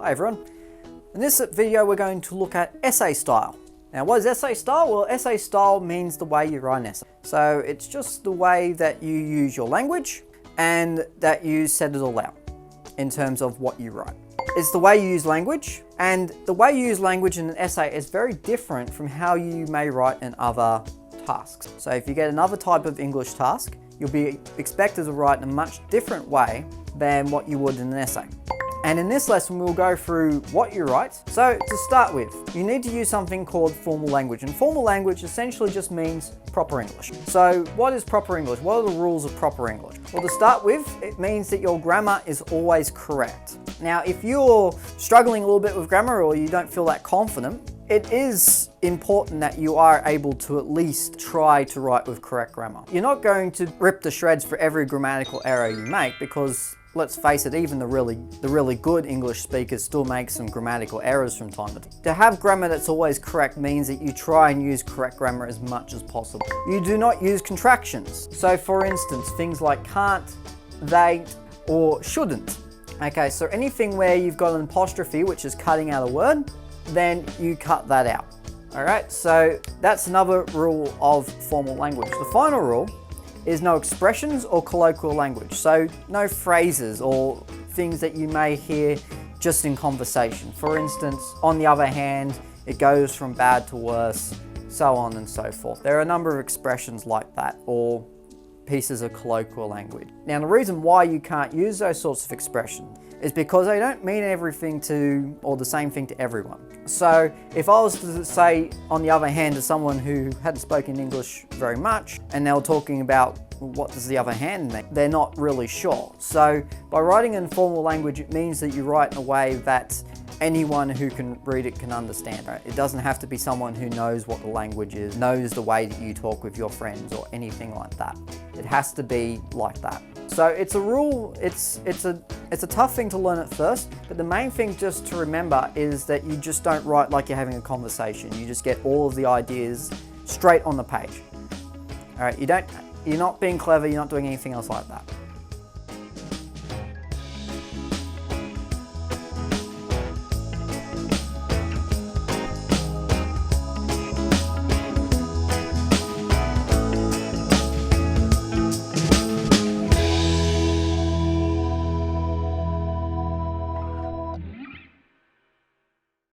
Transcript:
Hi everyone. In this video we're going to look at essay style. Now what is essay style? Well, essay style means the way you write an essay. So it's just the way that you use your language and that you set it all out in terms of what you write. It's the way you use language, and the way you use language in an essay is very different from how you may write in other tasks. So if you get another type of English task, you'll be expected to write in a much different way than what you would in an essay. And in this lesson, we'll go through what you write. So to start with, you need to use something called formal language. And formal language essentially just means proper English. So what is proper English? What are the rules of proper English? Well, to start with, it means that your grammar is always correct. Now, if you're struggling a little bit with grammar or you don't feel that confident, it is important that you are able to at least try to write with correct grammar. You're not going to rip to shreds for every grammatical error you make, because let's face it, even the really good English speakers still make some grammatical errors from time to time. To have grammar that's always correct means that you try and use correct grammar as much as possible. You do not use contractions. So for instance, things like can't, they, or shouldn't. Okay, so anything where you've got an apostrophe, which is cutting out a word, then you cut that out. All right, so that's another rule of formal language. The final rule is no expressions or colloquial language. So no phrases or things that you may hear just in conversation. For instance, on the other hand, it goes from bad to worse, so on and so forth. There are a number of expressions like that, or pieces of colloquial language. Now, the reason why you can't use those sorts of expressions is because they don't mean everything to, or the same thing to everyone. So if I was to say, on the other hand, to someone who hadn't spoken English very much, and they were talking about what does the other hand mean, they're not really sure. So by writing in formal language, it means that you write in a way that anyone who can read it can understand. Right? It doesn't have to be someone who knows what the language is, knows the way that you talk with your friends or anything like that. It has to be like that. So it's a rule, it's a tough thing to learn at first, but the main thing just to remember is that you just don't write like you're having a conversation. You just get all of the ideas straight on the page. All right, you're not being clever, you're not doing anything else like that.